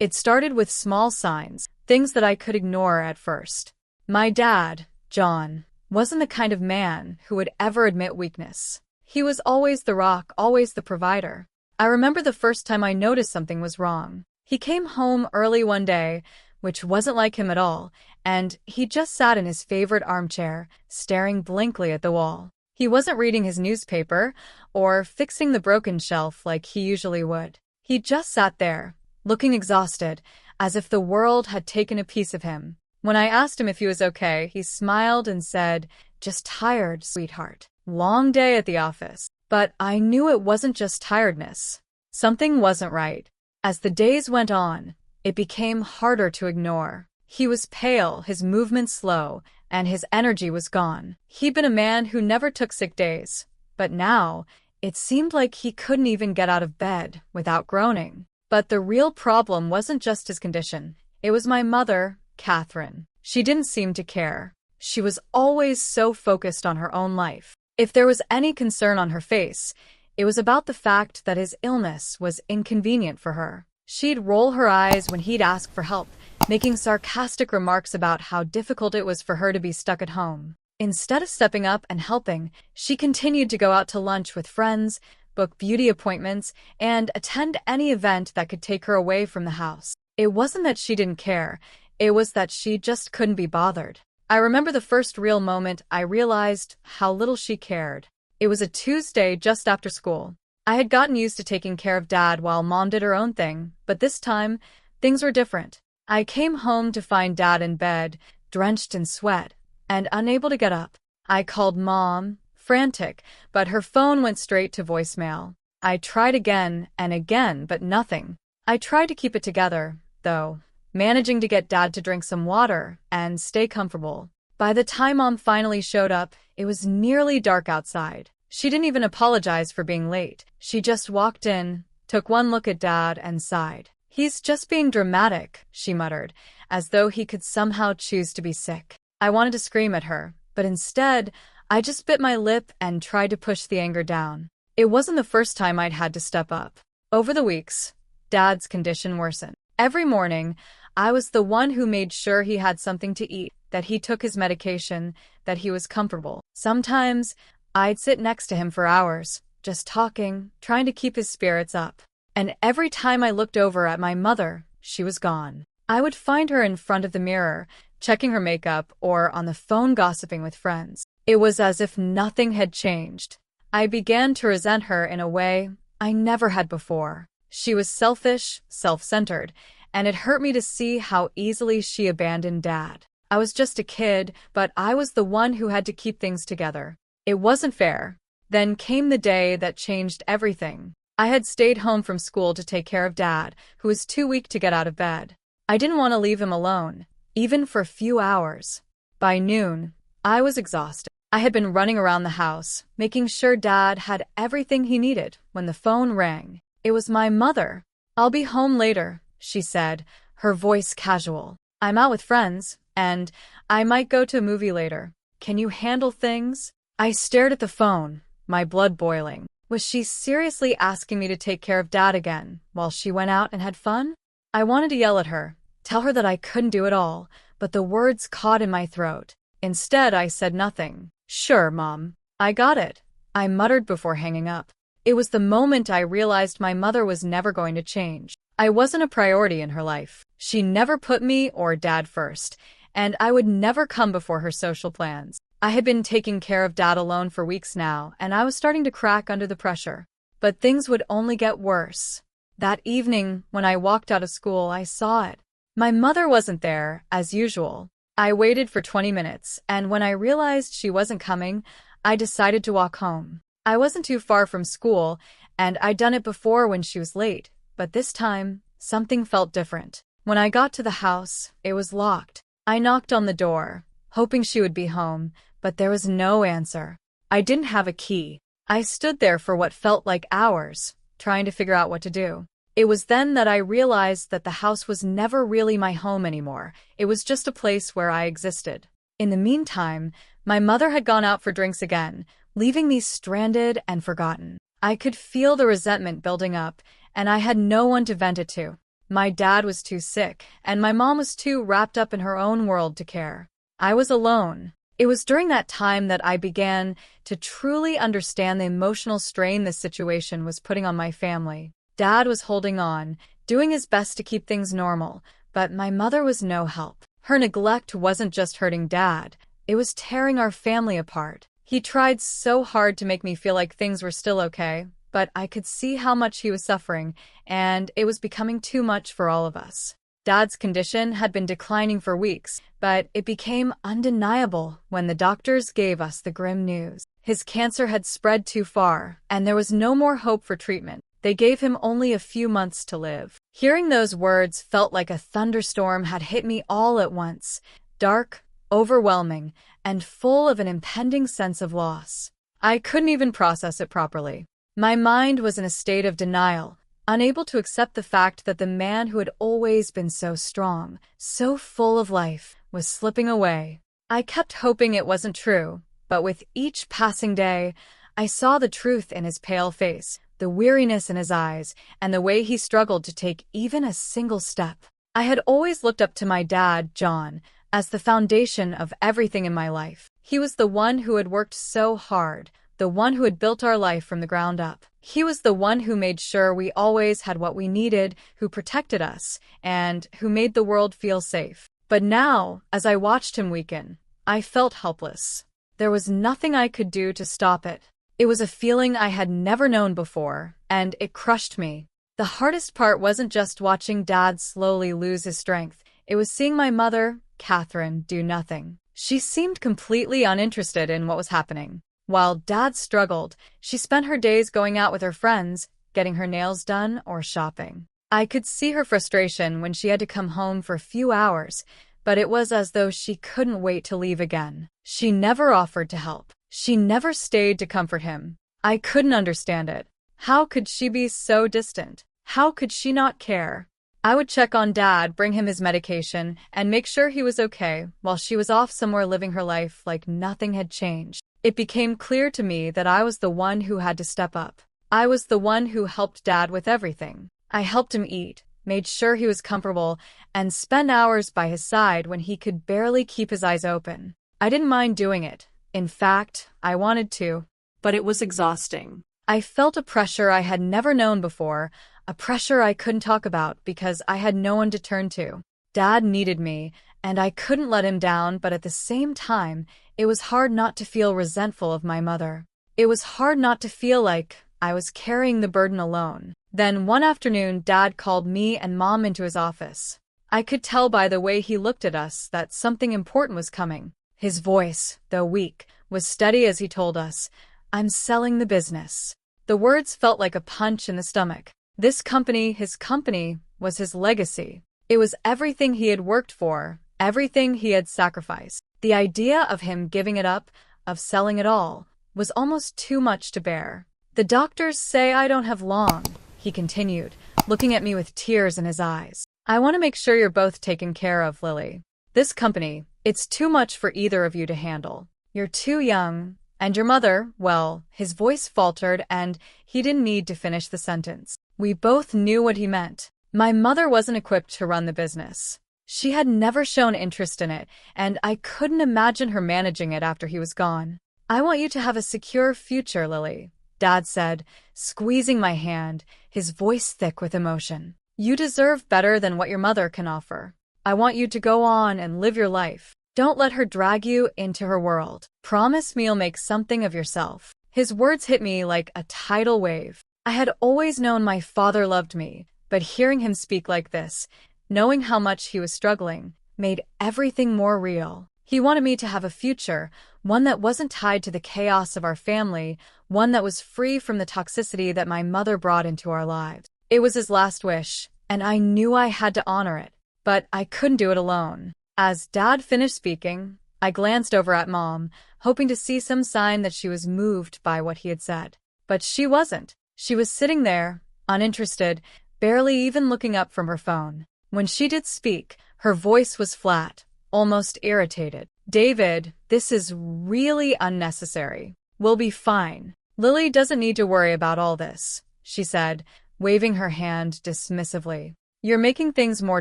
It started with small signs, things that I could ignore at first. My dad, John, wasn't the kind of man who would ever admit weakness. He was always the rock, always the provider. I remember the first time I noticed something was wrong. He came home early one day, which wasn't like him at all, and he just sat in his favorite armchair, staring blankly at the wall. He wasn't reading his newspaper or fixing the broken shelf like he usually would. He just sat there, looking exhausted, as if the world had taken a piece of him. When I asked him if he was okay, he smiled and said, "Just tired, sweetheart. Long day at the office." But I knew it wasn't just tiredness. Something wasn't right. As the days went on, it became harder to ignore. He was pale, his movements slow, and his energy was gone. He'd been a man who never took sick days, but now it seemed like he couldn't even get out of bed without groaning. But the real problem wasn't just his condition. It was my mother, Catherine. She didn't seem to care. She was always so focused on her own life. If there was any concern on her face, it was about the fact that his illness was inconvenient for her. She'd roll her eyes when he'd ask for help, making sarcastic remarks about how difficult it was for her to be stuck at home. Instead of stepping up and helping, she continued to go out to lunch with friends, book beauty appointments, and attend any event that could take her away from the house. It wasn't that she didn't care, it was that she just couldn't be bothered. I remember the first real moment I realized how little she cared. It was a Tuesday just after school. I had gotten used to taking care of Dad while Mom did her own thing, but this time, things were different. I came home to find Dad in bed, drenched in sweat, and unable to get up. I called Mom, frantic, but her phone went straight to voicemail. I tried again and again, but nothing. I tried to keep it together, though, managing to get Dad to drink some water and stay comfortable. By the time Mom finally showed up, it was nearly dark outside. She didn't even apologize for being late. She just walked in, took one look at Dad, and sighed. "He's just being dramatic," she muttered, as though he could somehow choose to be sick. I wanted to scream at her, but instead, I just bit my lip and tried to push the anger down. It wasn't the first time I'd had to step up. Over the weeks, Dad's condition worsened. Every morning, I was the one who made sure he had something to eat, that he took his medication, that he was comfortable. Sometimes, I'd sit next to him for hours, just talking, trying to keep his spirits up. And every time I looked over at my mother, she was gone. I would find her in front of the mirror, checking her makeup, or on the phone gossiping with friends. It was as if nothing had changed. I began to resent her in a way I never had before. She was selfish, self-centered, and it hurt me to see how easily she abandoned Dad. I was just a kid, but I was the one who had to keep things together. It wasn't fair. Then came the day that changed everything. I had stayed home from school to take care of Dad, who was too weak to get out of bed. I didn't want to leave him alone, even for a few hours. By noon, I was exhausted. I had been running around the house, making sure Dad had everything he needed when the phone rang. It was my mother. "I'll be home later," she said, her voice casual. "I'm out with friends, and I might go to a movie later. Can you handle things?" I stared at the phone, my blood boiling. Was she seriously asking me to take care of Dad again, while she went out and had fun? I wanted to yell at her, tell her that I couldn't do it all, but the words caught in my throat. Instead, I said nothing. "Sure, Mom. I got it," I muttered before hanging up. It was the moment I realized my mother was never going to change. I wasn't a priority in her life. She never put me or Dad first, and I would never come before her social plans. I had been taking care of Dad alone for weeks now, and I was starting to crack under the pressure. But things would only get worse. That evening, when I walked out of school, I saw it. My mother wasn't there, as usual. I waited for 20 minutes, and when I realized she wasn't coming, I decided to walk home. I wasn't too far from school, and I'd done it before when she was late, but this time, something felt different. When I got to the house, it was locked. I knocked on the door, hoping she would be home, but there was no answer. I didn't have a key. I stood there for what felt like hours, trying to figure out what to do. It was then that I realized that the house was never really my home anymore. It was just a place where I existed. In the meantime, my mother had gone out for drinks again, leaving me stranded and forgotten. I could feel the resentment building up, and I had no one to vent it to. My dad was too sick, and my mom was too wrapped up in her own world to care. I was alone. It was during that time that I began to truly understand the emotional strain this situation was putting on my family. Dad was holding on, doing his best to keep things normal, but my mother was no help. Her neglect wasn't just hurting Dad, it was tearing our family apart. He tried so hard to make me feel like things were still okay, but I could see how much he was suffering, and it was becoming too much for all of us. Dad's condition had been declining for weeks, but it became undeniable when the doctors gave us the grim news. His cancer had spread too far, and there was no more hope for treatment. They gave him only a few months to live. Hearing those words felt like a thunderstorm had hit me all at once, dark, overwhelming, and full of an impending sense of loss. I couldn't even process it properly. My mind was in a state of denial, unable to accept the fact that the man who had always been so strong, so full of life, was slipping away. I kept hoping it wasn't true, but with each passing day, I saw the truth in his pale face, the weariness in his eyes, and the way he struggled to take even a single step. I had always looked up to my dad, John, as the foundation of everything in my life. He was the one who had worked so hard, the one who had built our life from the ground up. He was the one who made sure we always had what we needed, who protected us, and who made the world feel safe. But now, as I watched him weaken, I felt helpless. There was nothing I could do to stop it. It was a feeling I had never known before, and it crushed me. The hardest part wasn't just watching Dad slowly lose his strength. It was seeing my mother, Catherine, do nothing. She seemed completely uninterested in what was happening. While Dad struggled, she spent her days going out with her friends, getting her nails done, or shopping. I could see her frustration when she had to come home for a few hours, but it was as though she couldn't wait to leave again. She never offered to help. She never stayed to comfort him. I couldn't understand it. How could she be so distant? How could she not care? I would check on Dad, bring him his medication, and make sure he was okay, while she was off somewhere living her life like nothing had changed. It became clear to me that I was the one who had to step up. I was the one who helped Dad with everything. I helped him eat, made sure he was comfortable, and spent hours by his side when he could barely keep his eyes open. I didn't mind doing it. In fact, I wanted to. But it was exhausting. I felt a pressure I had never known before, a pressure I couldn't talk about because I had no one to turn to. Dad needed me, and I couldn't let him down, but at the same time, it was hard not to feel resentful of my mother. It was hard not to feel like I was carrying the burden alone. Then one afternoon, Dad called me and Mom into his office. I could tell by the way he looked at us that something important was coming. His voice, though weak, was steady as he told us, "I'm selling the business." The words felt like a punch in the stomach. This company, his company, was his legacy. It was everything he had worked for, everything he had sacrificed. The idea of him giving it up, of selling it all, was almost too much to bear. "The doctors say I don't have long," he continued, looking at me with tears in his eyes. "I want to make sure you're both taken care of, Lily. This company, it's too much for either of you to handle. You're too young, and your mother," well, his voice faltered and he didn't need to finish the sentence. We both knew what he meant. My mother wasn't equipped to run the business. She had never shown interest in it, and I couldn't imagine her managing it after he was gone. "I want you to have a secure future, Lily," Dad said, squeezing my hand, his voice thick with emotion. "You deserve better than what your mother can offer. I want you to go on and live your life. Don't let her drag you into her world. Promise me you'll make something of yourself." His words hit me like a tidal wave. I had always known my father loved me, but hearing him speak like this, knowing how much he was struggling, made everything more real. He wanted me to have a future, one that wasn't tied to the chaos of our family, one that was free from the toxicity that my mother brought into our lives. It was his last wish, and I knew I had to honor it, but I couldn't do it alone. As Dad finished speaking, I glanced over at Mom, hoping to see some sign that she was moved by what he had said. But she wasn't. She was sitting there, uninterested, barely even looking up from her phone. When she did speak, her voice was flat, almost irritated. "David, this is really unnecessary. We'll be fine. Lily doesn't need to worry about all this," she said, waving her hand dismissively. You're making things more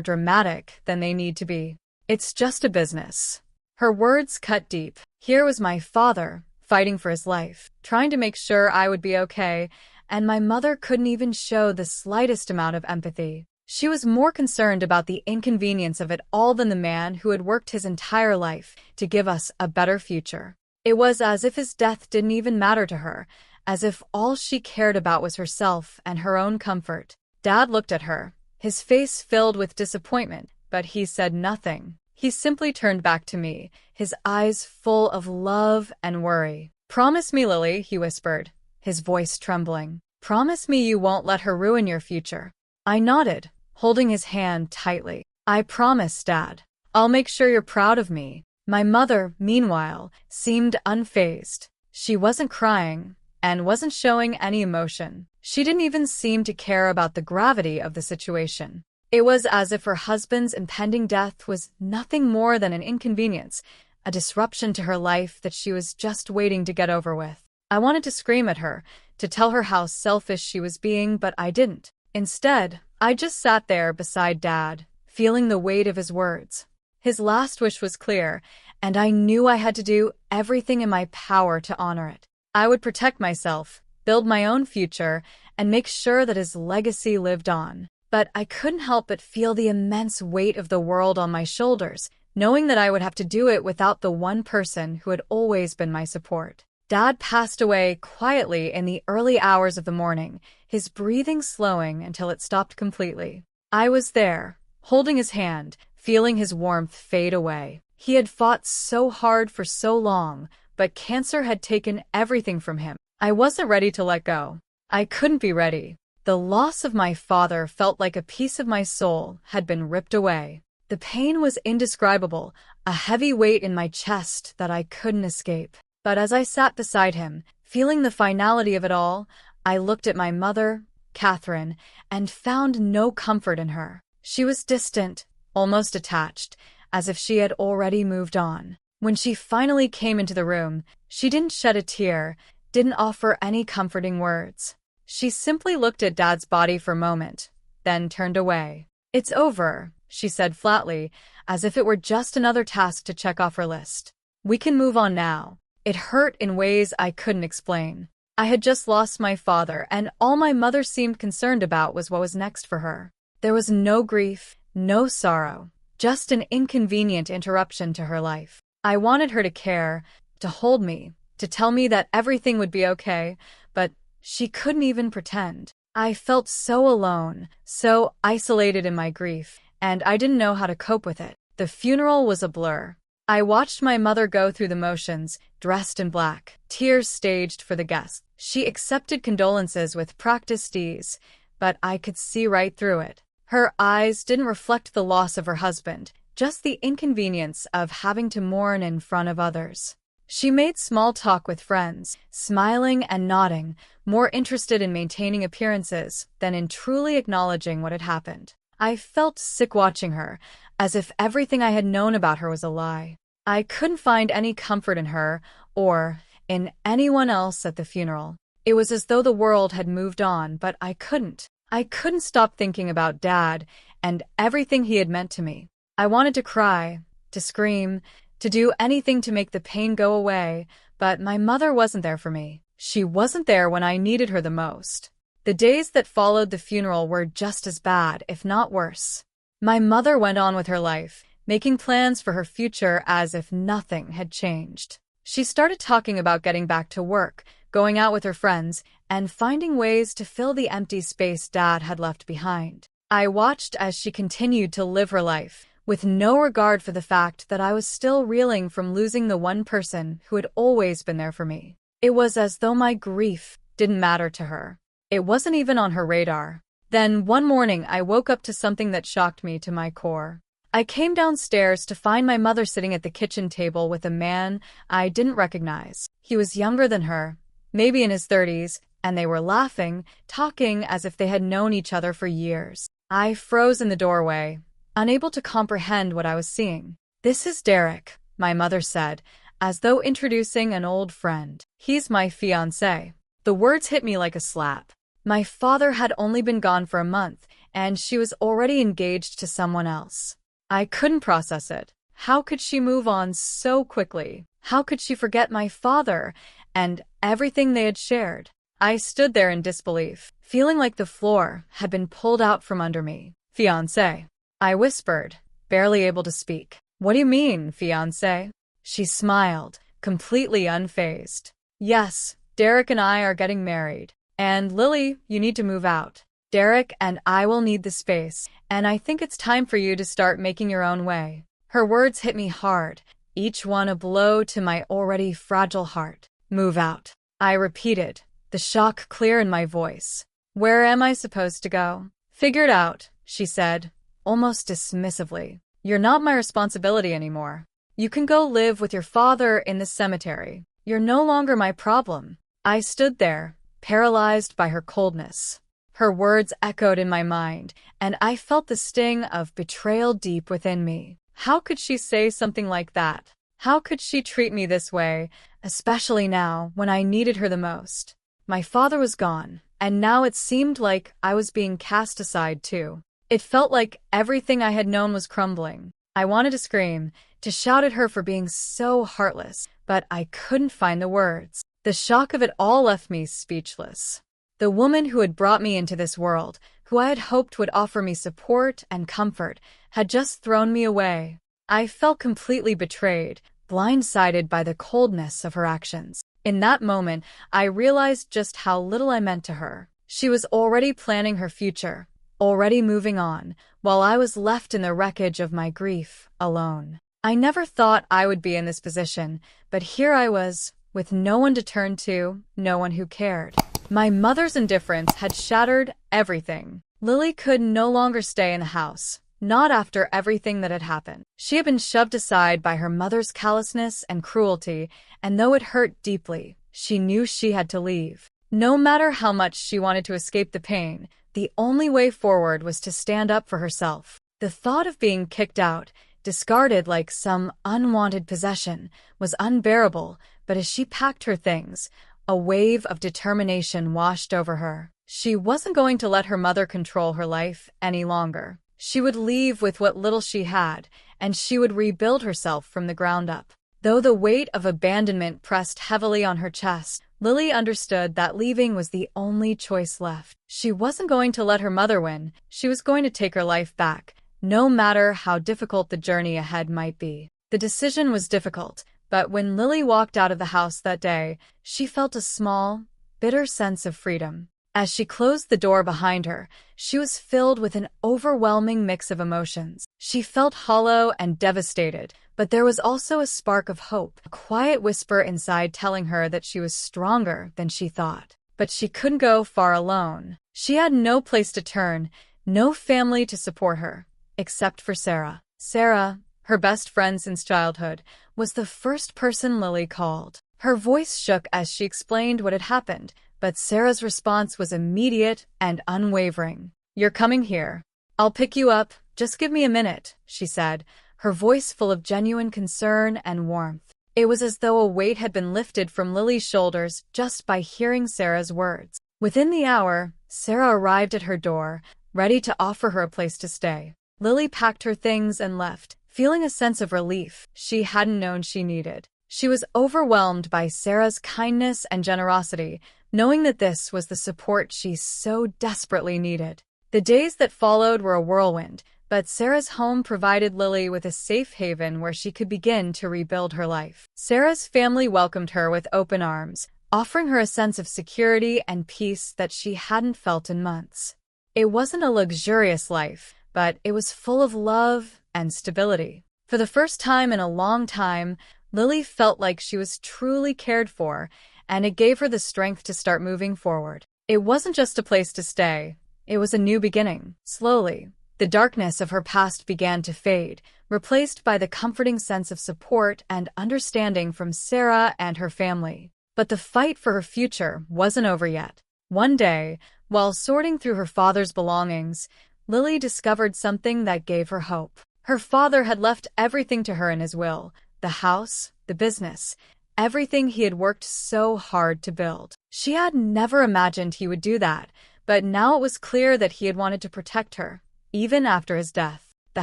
dramatic than they need to be. It's just a business." Her words cut deep. Here was my father, fighting for his life, trying to make sure I would be okay, and my mother couldn't even show the slightest amount of empathy. She was more concerned about the inconvenience of it all than the man who had worked his entire life to give us a better future. It was as if his death didn't even matter to her, as if all she cared about was herself and her own comfort. Dad looked at her, his face filled with disappointment, but he said nothing. He simply turned back to me, his eyes full of love and worry. "Promise me, Lily," he whispered, his voice trembling. "Promise me you won't let her ruin your future." I nodded, holding his hand tightly. "I promise, Dad. I'll make sure you're proud of me." My mother, meanwhile, seemed unfazed. She wasn't crying and wasn't showing any emotion. She didn't even seem to care about the gravity of the situation. It was as if her husband's impending death was nothing more than an inconvenience, a disruption to her life that she was just waiting to get over with. I wanted to scream at her, to tell her how selfish she was being, but I didn't. Instead, I just sat there beside Dad, feeling the weight of his words. His last wish was clear, and I knew I had to do everything in my power to honor it. I would protect myself, build my own future, and make sure that his legacy lived on. But I couldn't help but feel the immense weight of the world on my shoulders, knowing that I would have to do it without the one person who had always been my support. Dad passed away quietly in the early hours of the morning, his breathing slowing until it stopped completely. I was there, holding his hand, feeling his warmth fade away. He had fought so hard for so long, but cancer had taken everything from him. I wasn't ready to let go. I couldn't be ready. The loss of my father felt like a piece of my soul had been ripped away. The pain was indescribable, a heavy weight in my chest that I couldn't escape. But as I sat beside him, feeling the finality of it all, I looked at my mother, Catherine, and found no comfort in her. She was distant, almost detached, as if she had already moved on. When she finally came into the room, she didn't shed a tear, didn't offer any comforting words. She simply looked at Dad's body for a moment, then turned away. "It's over," she said flatly, as if it were just another task to check off her list. "We can move on now." It hurt in ways I couldn't explain. I had just lost my father, and all my mother seemed concerned about was what was next for her. There was no grief, no sorrow, just an inconvenient interruption to her life. I wanted her to care, to hold me, to tell me that everything would be okay, but she couldn't even pretend. I felt so alone, so isolated in my grief, and I didn't know how to cope with it. The funeral was a blur. I watched my mother go through the motions, dressed in black, tears staged for the guests. She accepted condolences with practiced ease, but I could see right through it. Her eyes didn't reflect the loss of her husband, just the inconvenience of having to mourn in front of others. She made small talk with friends, smiling and nodding, more interested in maintaining appearances than in truly acknowledging what had happened. I felt sick watching her, as if everything I had known about her was a lie. I couldn't find any comfort in her, or in anyone else at the funeral. It was as though the world had moved on, but I couldn't. I couldn't stop thinking about Dad and everything he had meant to me. I wanted to cry, to scream, to do anything to make the pain go away, but my mother wasn't there for me. She wasn't there when I needed her the most. The days that followed the funeral were just as bad, if not worse. My mother went on with her life, making plans for her future as if nothing had changed. She started talking about getting back to work, going out with her friends, and finding ways to fill the empty space Dad had left behind. I watched as she continued to live her life, with no regard for the fact that I was still reeling from losing the one person who had always been there for me. It was as though my grief didn't matter to her. It wasn't even on her radar. Then one morning I woke up to something that shocked me to my core. I came downstairs to find my mother sitting at the kitchen table with a man I didn't recognize. He was younger than her, maybe in his 30s, and they were laughing, talking as if they had known each other for years. I froze in the doorway, unable to comprehend what I was seeing. "This is Derek," my mother said, as though introducing an old friend. "He's my fiancé." The words hit me like a slap. My father had only been gone for a month, and she was already engaged to someone else. I couldn't process it. How could she move on so quickly? How could she forget my father and everything they had shared? I stood there in disbelief, feeling like the floor had been pulled out from under me. Fiancé, I whispered, barely able to speak. What do you mean, fiancé? She smiled, completely unfazed. Yes, Derek and I are getting married. And Lily, you need to move out. Derek and I will need the space, and I think it's time for you to start making your own way. Her words hit me hard, each one a blow to my already fragile heart. Move out, I repeated, the shock clear in my voice. Where am I supposed to go? Figure it out, she said, almost dismissively. You're not my responsibility anymore. You can go live with your father in the cemetery. You're no longer my problem. I stood there, paralyzed by her coldness. Her words echoed in my mind, and I felt the sting of betrayal deep within me. How could she say something like that? How could she treat me this way, especially now when I needed her the most? My father was gone, and now it seemed like I was being cast aside too. It felt like everything I had known was crumbling. I wanted to scream, to shout at her for being so heartless, but I couldn't find the words. The shock of it all left me speechless. The woman who had brought me into this world, who I had hoped would offer me support and comfort, had just thrown me away. I felt completely betrayed, blindsided by the coldness of her actions. In that moment, I realized just how little I meant to her. She was already planning her future, already moving on, while I was left in the wreckage of my grief, alone. I never thought I would be in this position, but here I was, with no one to turn to, no one who cared. My mother's indifference had shattered everything. Lily could no longer stay in the house, not after everything that had happened. She had been shoved aside by her mother's callousness and cruelty, and though it hurt deeply, she knew she had to leave. No matter how much she wanted to escape the pain, the only way forward was to stand up for herself. The thought of being kicked out, discarded like some unwanted possession, was unbearable, but as she packed her things, a wave of determination washed over her. She wasn't going to let her mother control her life any longer. She would leave with what little she had, and she would rebuild herself from the ground up. Though the weight of abandonment pressed heavily on her chest, Lily understood that leaving was the only choice left. She wasn't going to let her mother win. She was going to take her life back, no matter how difficult the journey ahead might be. The decision was difficult, but when Lily walked out of the house that day, she felt a small, bitter sense of freedom. As she closed the door behind her, she was filled with an overwhelming mix of emotions. She felt hollow and devastated, but there was also a spark of hope, a quiet whisper inside telling her that she was stronger than she thought. But she couldn't go far alone. She had no place to turn, no family to support her, except for Sarah. Sarah, her best friend since childhood, was the first person Lily called. Her voice shook as she explained what had happened, but Sarah's response was immediate and unwavering. "You're coming here. I'll pick you up. Just give me a minute," she said, her voice full of genuine concern and warmth. It was as though a weight had been lifted from Lily's shoulders just by hearing Sarah's words. Within the hour, Sarah arrived at her door, ready to offer her a place to stay. Lily packed her things and left, feeling a sense of relief she hadn't known she needed. She was overwhelmed by Sarah's kindness and generosity, knowing that this was the support she so desperately needed. The days that followed were a whirlwind, but Sarah's home provided Lily with a safe haven where she could begin to rebuild her life. Sarah's family welcomed her with open arms, offering her a sense of security and peace that she hadn't felt in months. It wasn't a luxurious life, but it was full of love and stability. For the first time in a long time, Lily felt like she was truly cared for, and it gave her the strength to start moving forward. It wasn't just a place to stay, it was a new beginning. Slowly, the darkness of her past began to fade, replaced by the comforting sense of support and understanding from Sarah and her family. But the fight for her future wasn't over yet. One day, while sorting through her father's belongings, Lily discovered something that gave her hope. Her father had left everything to her in his will: the house, the business, everything he had worked so hard to build. She had never imagined he would do that, but now it was clear that he had wanted to protect her, even after his death. The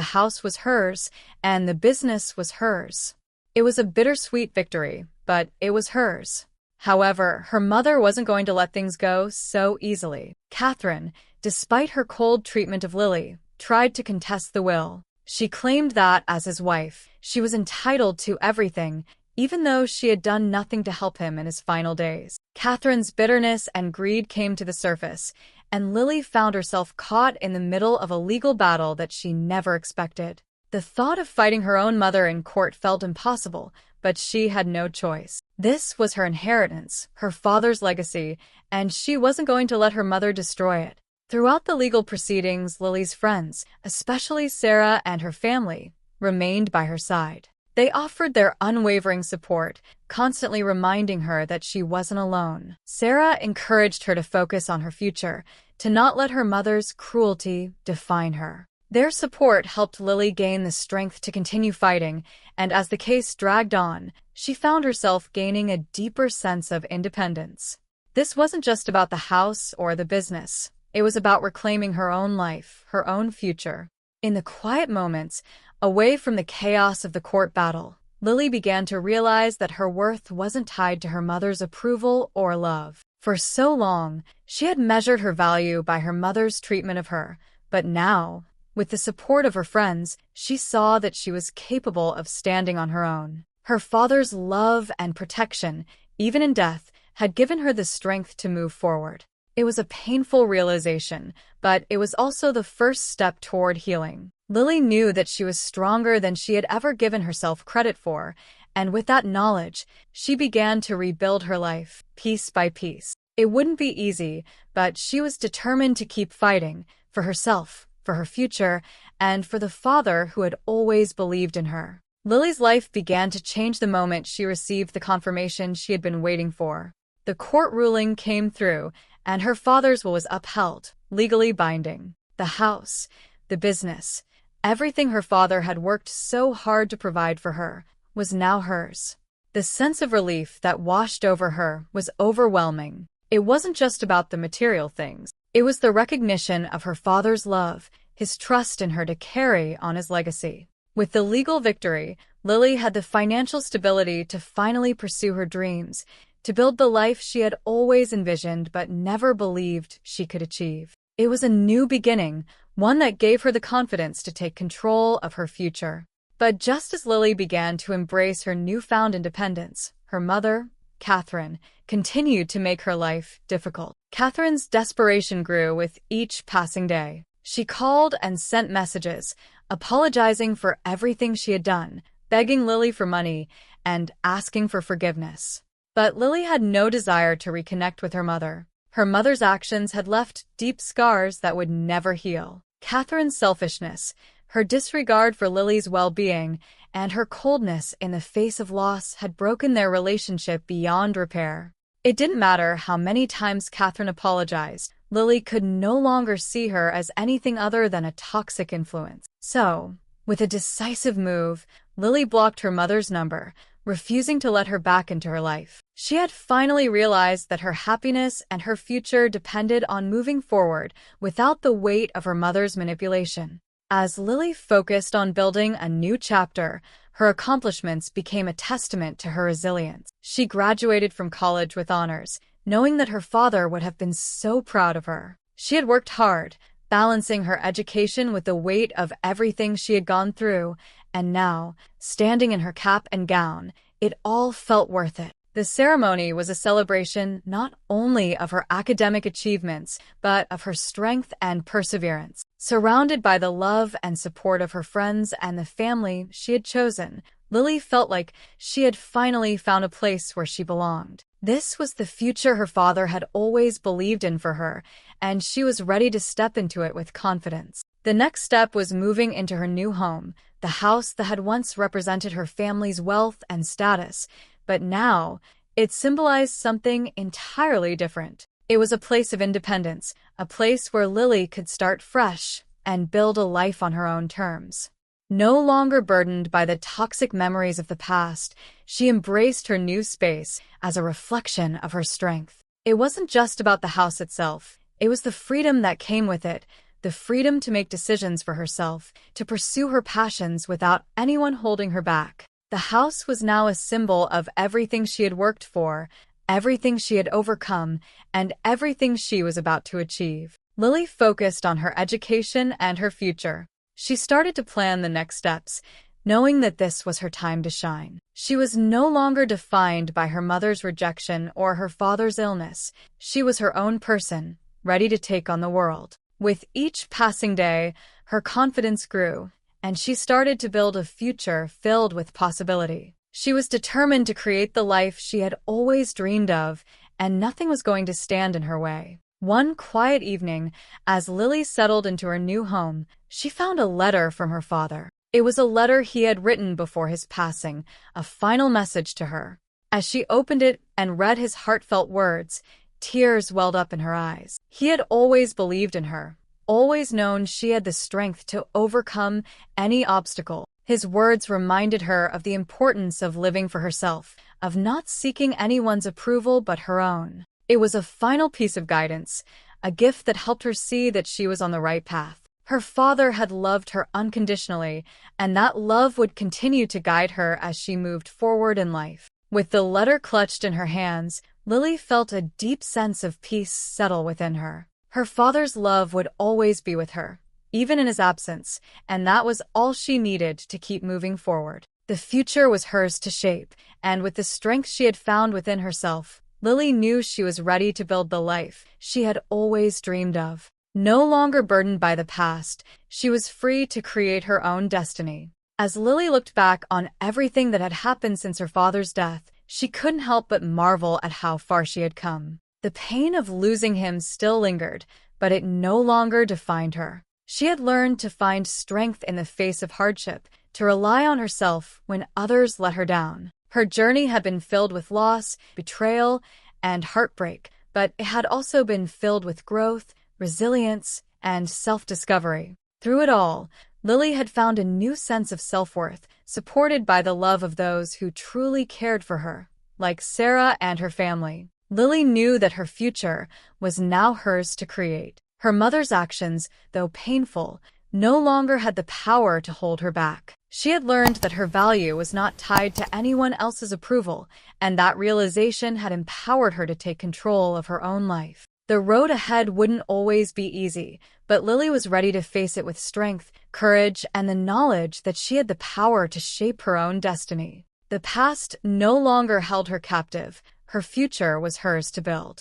house was hers, and the business was hers. It was a bittersweet victory, but it was hers. However, her mother wasn't going to let things go so easily. Catherine, despite her cold treatment of Lily, tried to contest the will. She claimed that, as his wife, she was entitled to everything, even though she had done nothing to help him in his final days. Catherine's bitterness and greed came to the surface, and Lily found herself caught in the middle of a legal battle that she never expected. The thought of fighting her own mother in court felt impossible, but she had no choice. This was her inheritance, her father's legacy, and she wasn't going to let her mother destroy it. Throughout the legal proceedings, Lily's friends, especially Sarah and her family, remained by her side. They offered their unwavering support, constantly reminding her that she wasn't alone. Sarah encouraged her to focus on her future, to not let her mother's cruelty define her. Their support helped Lily gain the strength to continue fighting, and as the case dragged on, she found herself gaining a deeper sense of independence. This wasn't just about the house or the business. It was about reclaiming her own life, her own future. In the quiet moments, away from the chaos of the court battle, Lily began to realize that her worth wasn't tied to her mother's approval or love. For so long, she had measured her value by her mother's treatment of her, but now, with the support of her friends, she saw that she was capable of standing on her own. Her father's love and protection, even in death, had given her the strength to move forward. It was a painful realization, but it was also the first step toward healing. Lily knew that she was stronger than she had ever given herself credit for, and with that knowledge, she began to rebuild her life, piece by piece. It wouldn't be easy, but she was determined to keep fighting, for herself, for her future, and for the father who had always believed in her. Lily's life began to change the moment she received the confirmation she had been waiting for. The court ruling came through, and her father's will was upheld, legally binding. The house, the business, everything her father had worked so hard to provide for her, was now hers. The sense of relief that washed over her was overwhelming. It wasn't just about the material things. It was the recognition of her father's love, his trust in her to carry on his legacy. With the legal victory, Lily had the financial stability to finally pursue her dreams, to build the life she had always envisioned but never believed she could achieve. It was a new beginning, one that gave her the confidence to take control of her future. But just as Lily began to embrace her newfound independence, her mother, Catherine, continued to make her life difficult. Catherine's desperation grew with each passing day. She called and sent messages, apologizing for everything she had done, begging Lily for money, and asking for forgiveness. But Lily had no desire to reconnect with her mother. Her mother's actions had left deep scars that would never heal. Catherine's selfishness, her disregard for Lily's well-being, and her coldness in the face of loss had broken their relationship beyond repair. It didn't matter how many times Catherine apologized, Lily could no longer see her as anything other than a toxic influence. So, with a decisive move, Lily blocked her mother's number, refusing to let her back into her life. She had finally realized that her happiness and her future depended on moving forward without the weight of her mother's manipulation. As Lily focused on building a new chapter, her accomplishments became a testament to her resilience. She graduated from college with honors, knowing that her father would have been so proud of her. She had worked hard, balancing her education with the weight of everything she had gone through, and now, standing in her cap and gown, it all felt worth it. The ceremony was a celebration not only of her academic achievements, but of her strength and perseverance. Surrounded by the love and support of her friends and the family she had chosen, Lily felt like she had finally found a place where she belonged. This was the future her father had always believed in for her, and she was ready to step into it with confidence. The next step was moving into her new home, the house that had once represented her family's wealth and status, but now it symbolized something entirely different. It was a place of independence, a place where Lily could start fresh and build a life on her own terms. No longer burdened by the toxic memories of the past, she embraced her new space as a reflection of her strength. It wasn't just about the house itself. It was the freedom that came with it, the freedom to make decisions for herself, to pursue her passions without anyone holding her back. The house was now a symbol of everything she had worked for, everything she had overcome, and everything she was about to achieve. Lily focused on her education and her future. She started to plan the next steps, knowing that this was her time to shine. She was no longer defined by her mother's rejection or her father's illness. She was her own person, ready to take on the world. With each passing day, her confidence grew, and she started to build a future filled with possibility. She was determined to create the life she had always dreamed of, and nothing was going to stand in her way. One quiet evening, as Lily settled into her new home, she found a letter from her father. It was a letter he had written before his passing, a final message to her. As she opened it and read his heartfelt words, tears welled up in her eyes. He had always believed in her, always known she had the strength to overcome any obstacle. His words reminded her of the importance of living for herself, of not seeking anyone's approval but her own. It was a final piece of guidance, a gift that helped her see that she was on the right path. Her father had loved her unconditionally, and that love would continue to guide her as she moved forward in life. With the letter clutched in her hands, Lily felt a deep sense of peace settle within her. Her father's love would always be with her, even in his absence, and that was all she needed to keep moving forward. The future was hers to shape, and with the strength she had found within herself, Lily knew she was ready to build the life she had always dreamed of. No longer burdened by the past, she was free to create her own destiny. As Lily looked back on everything that had happened since her father's death, she couldn't help but marvel at how far she had come. The pain of losing him still lingered, but it no longer defined her. She had learned to find strength in the face of hardship, to rely on herself when others let her down. Her journey had been filled with loss, betrayal, and heartbreak, but it had also been filled with growth, resilience, and self-discovery. Through it all, Lily had found a new sense of self-worth, supported by the love of those who truly cared for her, like Sarah and her family. Lily knew that her future was now hers to create. Her mother's actions, though painful, no longer had the power to hold her back. She had learned that her value was not tied to anyone else's approval, and that realization had empowered her to take control of her own life. The road ahead wouldn't always be easy, but Lily was ready to face it with strength, courage, and the knowledge that she had the power to shape her own destiny. The past no longer held her captive. Her future was hers to build.